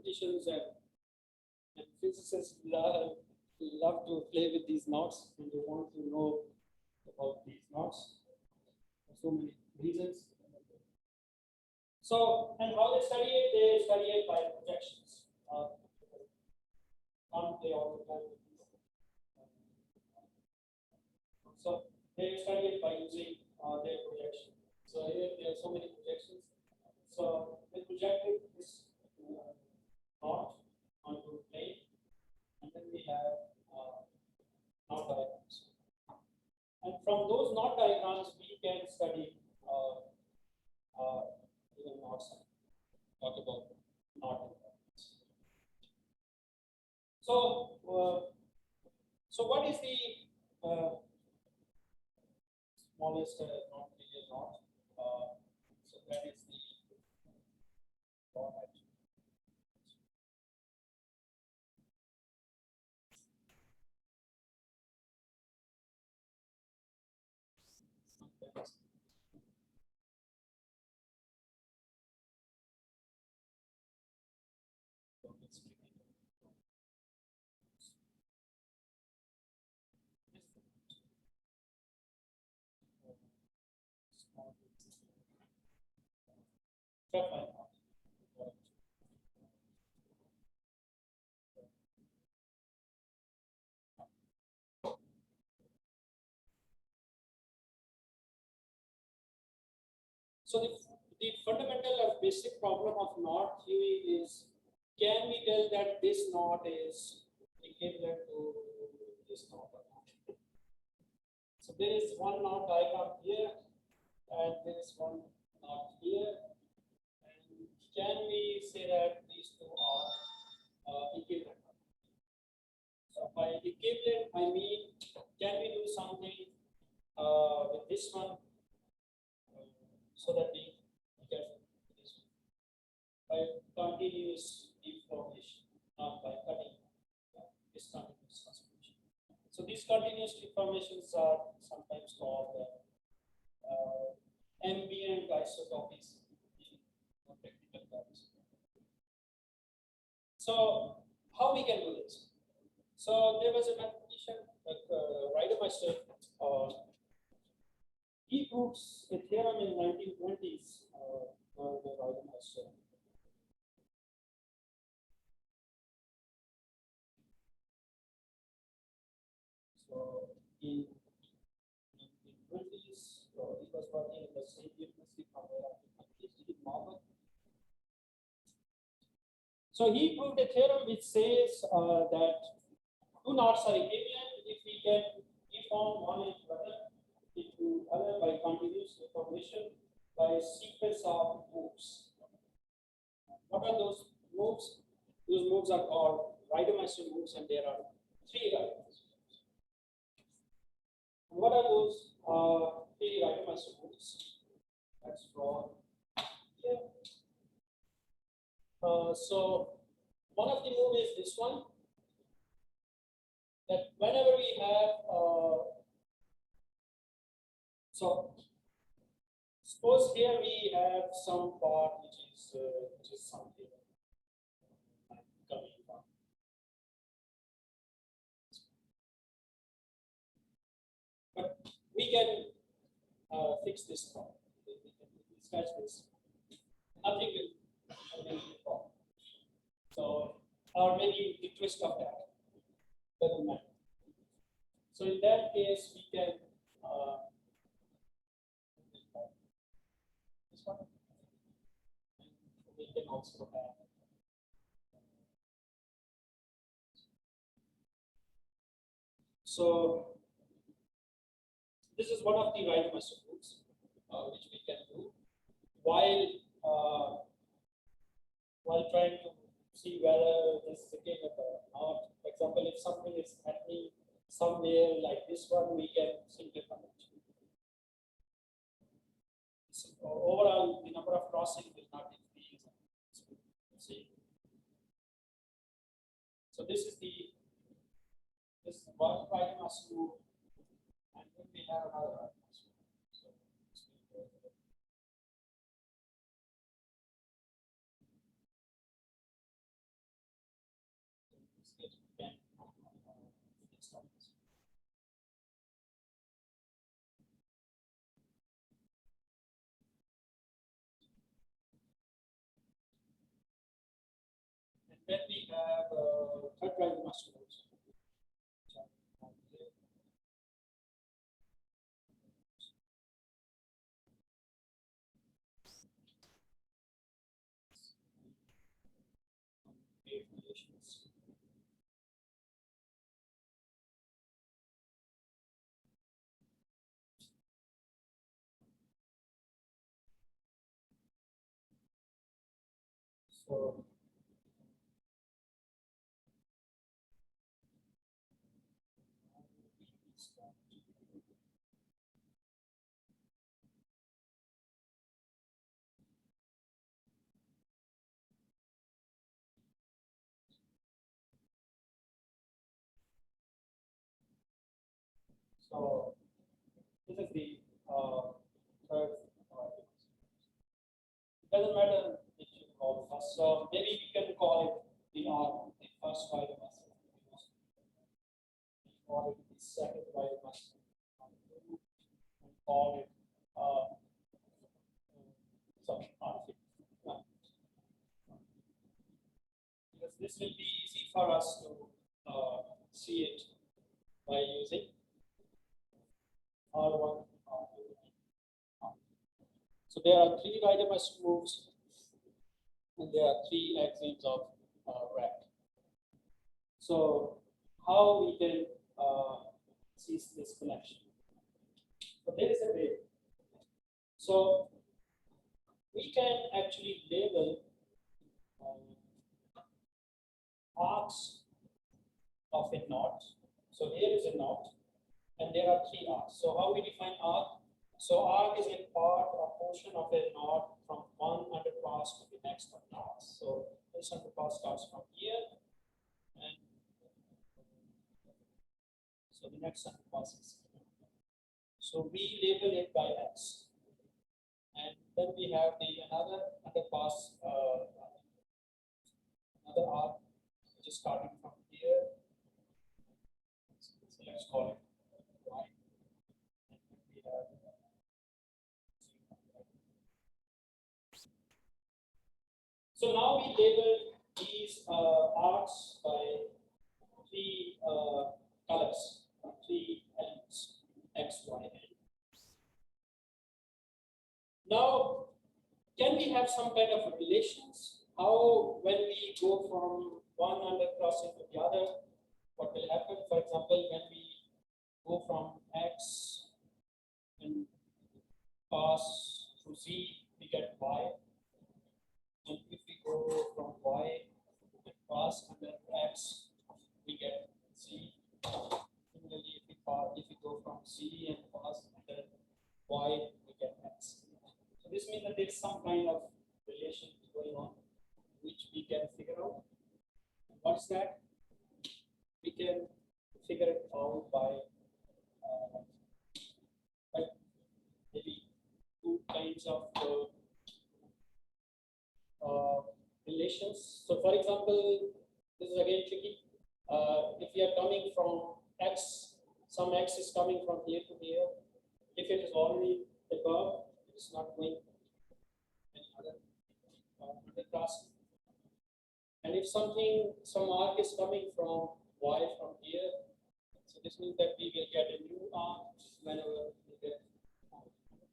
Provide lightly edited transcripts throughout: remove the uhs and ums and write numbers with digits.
mathematicians and physicists love to play with these knots, and they want to know about these knots for so many reasons. So, and how they study it? They study it by projections. Can't play all the time with these. So they study it by using their projection. So here there are so many projections. So they projected this knot onto a plane, and then we have knot diagrams. And from those knot diagrams, we can study even knots and talk about knot diagrams. So what is the smallest non-trivial knot? So that is the knot. So the fundamental or basic problem of knot theory is, can we tell that this knot is equivalent to this knot or not? So there is one knot diagram here, and there is one knot here. And can we say that these two are equivalent? So by equivalent, I mean, can we do something with this one so that we get this one by continuous deformation, not by cutting discontinuous transformation. So these continuous deformations are sometimes called ambient isotopies in technical terms. So how we can do this? So there was a mathematician, Reidemeister. He proves a theorem in 1920s. The Reidemeister. So in 1920s, he was working in the same university from where I did in Marburg. So he proved a theorem which says that two knots are equivalent if we can deform one into other by continuous deformation by a sequence of moves. What are those moves? Those moves are called Reidemeister moves, and there are three Reidemeister moves. And what are those three Reidemeister moves? Let's draw here. So one of the moves is this one. That whenever we have so suppose here we have some part which is something coming from. But we can fix this problem. We can sketch this. Nothing will fall. So, or maybe the twist of that doesn't matter. So in that case, we can this one. And we can also have so this is one of the Reidemeister moves which we can do while trying to see whether this is a game or not. For example, if something is happening somewhere like this one, we can simplify it. So overall, the number of crossings will not increase. See. So this is one Reidemeister move, and then we have another Reidemeister move. So it can install this. And then we have third drive master nodes. Relations. So so this is the third. It doesn't matter if you call first. So maybe we can call it the R, the first drive master. Call it the second drive master. And call it sorry, R3. Because this will be easy for us to see it by using R1, R2. So there are three write-must moves, and there are three axioms of rack. So how we can see this connection? So there is a way. So we can actually label arcs of a knot. So here is a knot, and there are three arcs. So how we define arc? So arc is a part or portion of a knot from one underpass to the next underpass. So this underpass starts from here, and so the next underpass is here. So we label it by X, and then we have the another underpass, another arc which is starting from here. So let's call it Y. And we have so now we label these arcs by three colors, three elements, X, Y, and now can we have some kind of relations? How when we go from one undercrossing to the other, what will happen? For example, when we go from X and pass through Z, we get Y. And if we go from Y and pass under X, we get Z. Similarly, if we go from Z and pass under Y, we get X. So this means that there is some kind of relation going on, which we can figure out. And what is that? We can figure it out by maybe two kinds of relations. So for example, this is again tricky. If we are coming from X, some X is coming from here to here. If it is already above, it is not going any other class. And if some arc is coming from Y from here, so this means that we will get a new arc whenever we get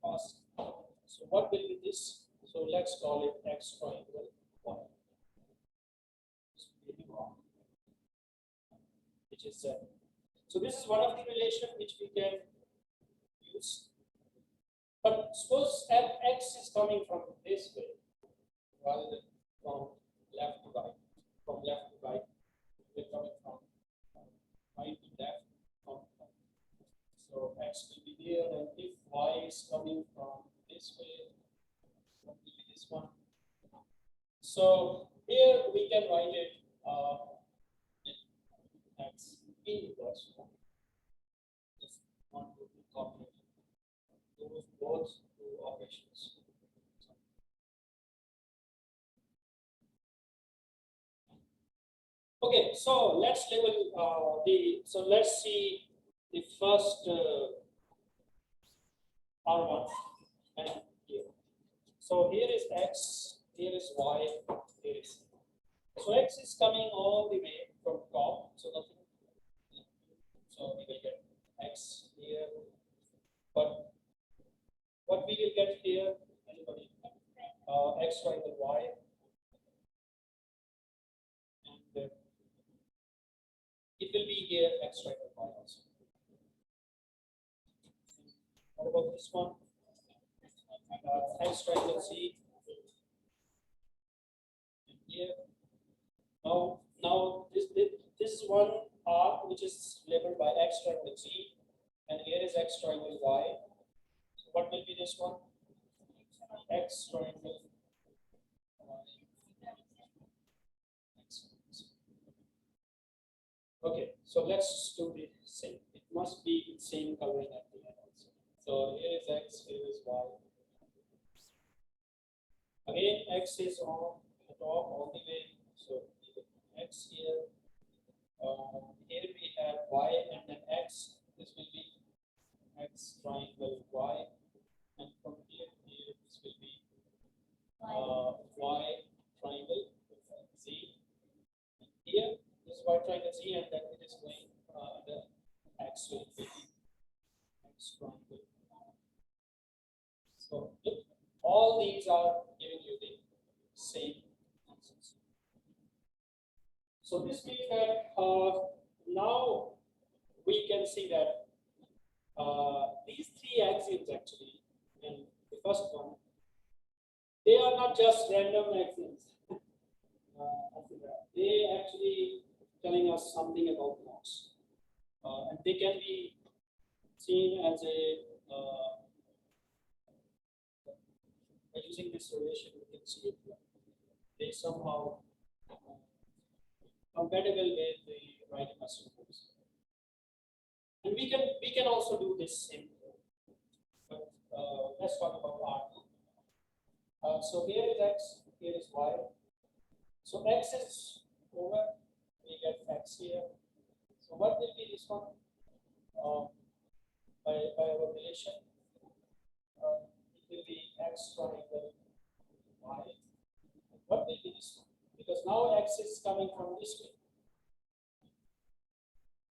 pass. So what will be this? So let's call it X triangle Y. Which is Z. So this is one of the relation which we can use. But suppose X is coming from this way rather than from left to right. From left to right, we're coming from right to left. So X will be here, and if Y is coming from this way, what will be this one? So here we can write it X inverse. Just want to incorporate those both two operations. Okay, so let's level let's see the first R1 and here. So here is X, here is Y, here is. So X is coming all the way from top, so nothing. So we will get X here, but what we will get here, anybody? X triangle Y, and it will be here X triangle Y also. What about this one? X triangle Z. And here. Now this is one arc which is labeled by X triangle Z, and here is X triangle Y. So what will be this one? X triangle Y. Okay, so let's do the same. It must be same coloring at the end also. So here is X, here is Y. Again, X is on the top all the way. So X here. Here we have Y and then X. This will be X triangle Y. And from here to here, this will be Y triangle Z. And here, this is Y triangle Z, and then it is going the X will be X triangle. So look, all these are giving you the same answers. So this means that now we can see that these three axioms actually, and the first one, they are not just random axioms. They actually telling us something about knots, and they can be seen as a by using this relation, we can see it. They somehow compatible with the right dimension rules. And we can also do this same thing. But let's talk about R2. So here is X, here is Y. So X is over, we get X here. So what will be this one? By our relation, it will be X triangle Y. What will be this one? Because now X is coming from this way.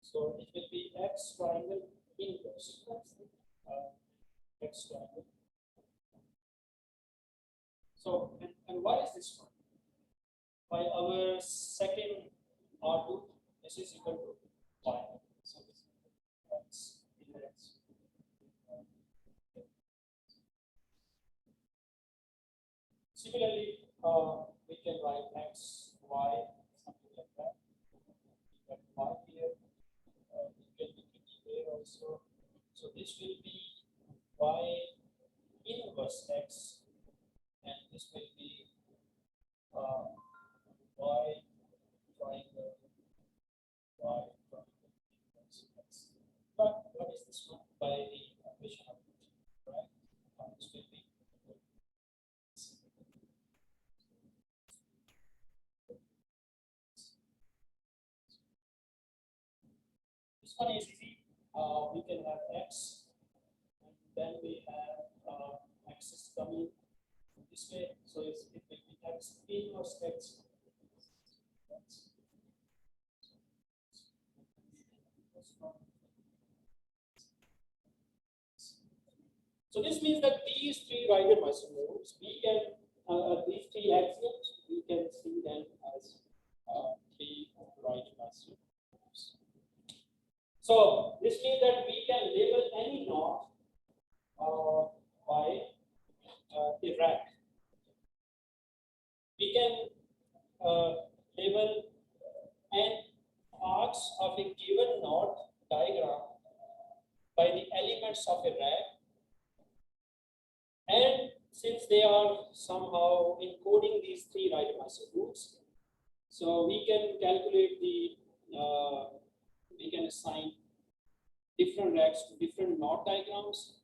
So it will be X triangle inverse. X triangle. So, and what is this one? By our second R2, this is equal to Y. So this is X in X. Similarly, we can write X, Y, something like that. We get Y here. We get here also. So this will be Y inverse X, and this will be Y triangle Y triangle inverse X. But what is this one? By the equation of it, right? This will be this one is easy. We can have X, and then we have X is coming this way, so it will be X inverse X. So this means that these three Riemann-Roch rules, we can these three axioms, we can see them as three Riemann-Roch rules. So this means that we can label any knot by a rack. We can label n arcs of a given knot diagram by the elements of a rack, and since they are somehow encoding these three Riemann-Roch rules, so we can calculate the we can assign different racks to different knot diagrams.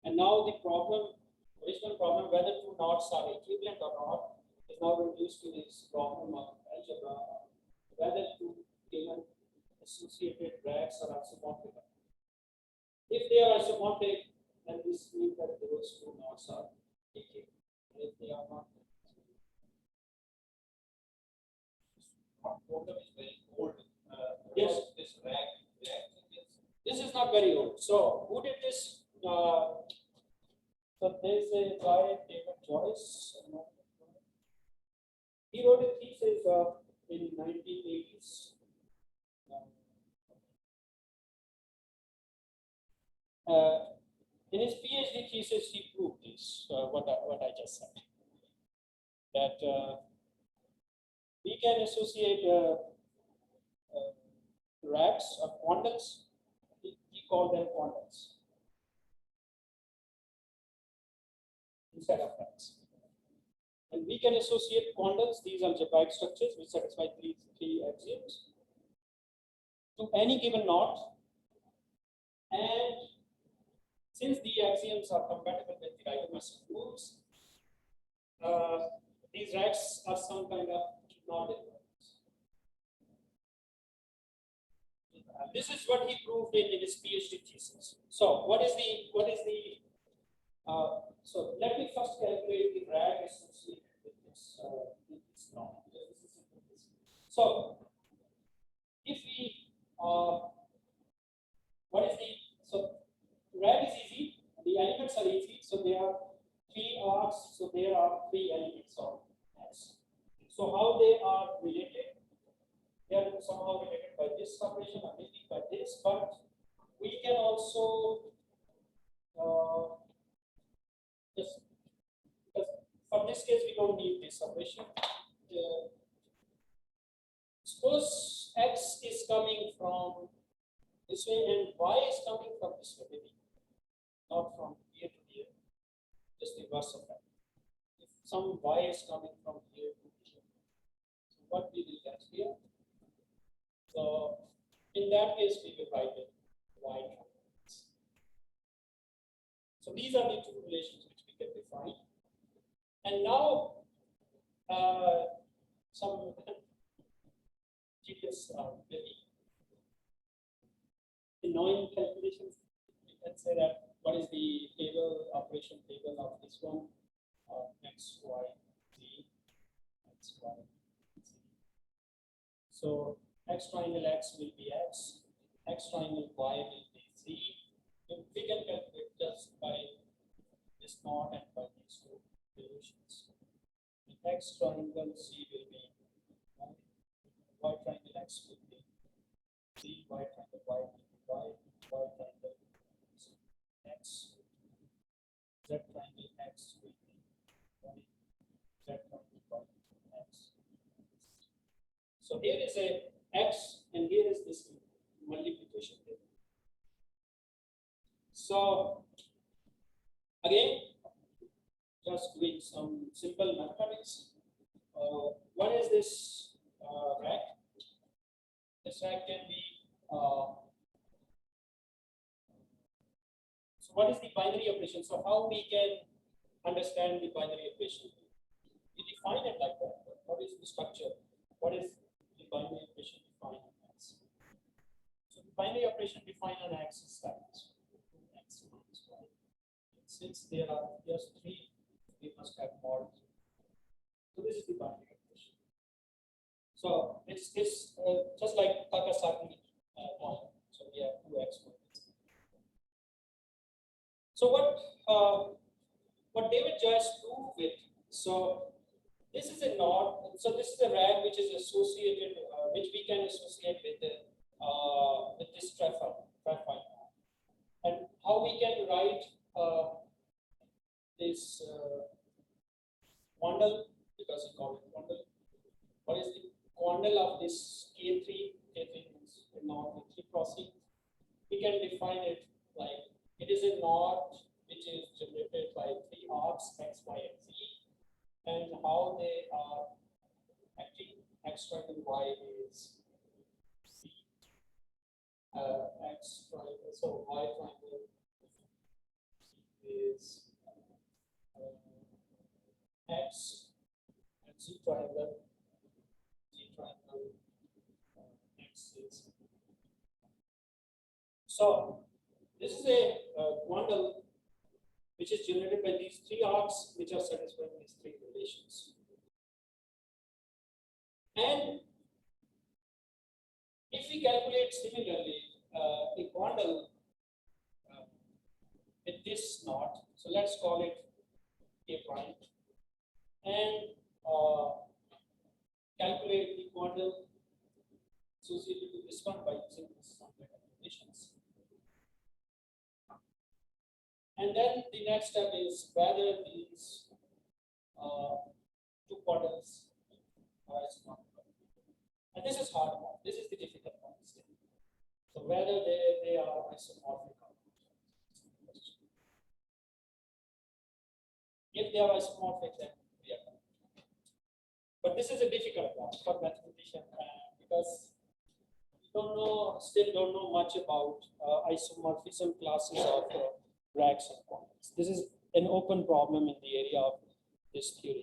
And now the problem, original problem, whether two knots are equivalent or not, is now reduced to this problem of algebra, whether x are isomorphic. If they are isomorphic, then this means that those two knots are decaying. If they are not, Quantum is very old. Yes. This rack. This is not very old. So who did this? So there's a guy, David Joyce. He wrote a thesis in 1980s. In his PhD thesis, he proved this. What I just said, that we can associate racks or quandles. He called them quandles instead of racks. And we can associate quandles, these algebraic structures which satisfy three axioms, to any given knot. And since the axioms are compatible with the Riemann-Roch rules, these racks are some kind of knot invariants. This is what he proved in his PhD thesis. So what is the so let me first calculate the rack associated with this knot. So if we what is the rack is easy, the elements are easy, so there are three arcs, so there are three elements of S. So how they are related? They are somehow related by this operation or maybe by this, but we can also just because for this case we don't need this operation. Suppose x is coming from this way and y is coming from this way, maybe not from here to here, just the inverse of that. If some y is coming from here to here, so what we will get here? So in that case, we will write it y triangles. So these are the two relations which we can define. And now some tedious, very annoying calculations. You can say that what is the operation table of this one? X, Y, Z, X, Y, Z. So x triangle x will be x triangle y will be z. We can calculate just by this knot and by these two relations. X triangle z will be y triangle x will be z, y triangle y will be y triangle x, z triangle x will be y, z triangle y x. So here is a x and here is this multiplication table. So again, just doing some simple mathematics. What is this rack? This rack can be so what is the binary operation? So how we can understand the binary operation? We define it like that. What is the structure? What is the binary operation defined on X? So the binary operation defined on X is that X minus Y. Since there are just three, we must have mod. So this is the binary operation. So it's just like Takasaki one. So we have 2x. So what David Joyce proved with, so this is a knot, so this is a rag which is associated, which we can associate with this triphine. And how we can write this quandle, because we call it quandle. What is the quandle of this K3? K3 means a knot with three crossing. We can define it like it is a knot which is generated by three arcs x, y, and z, and how they are acting. X triangle y is c, x triangle, so y triangle is x, and z triangle x is So this is a quandle which is generated by these three arcs which are satisfying these three relations. And if we calculate similarly a quandle with this knot, so let's call it A prime, and calculate the quandle associated with this one by using this relations. And then the next step is whether these two quandles are isomorphic. And this is hard one. This is the difficult one. So whether they are isomorphic or not. If they are isomorphic, then we are. But this is a difficult one for mathematician because we still don't know much about isomorphism classes of racks and quantums. This is an open problem in the area of this theory.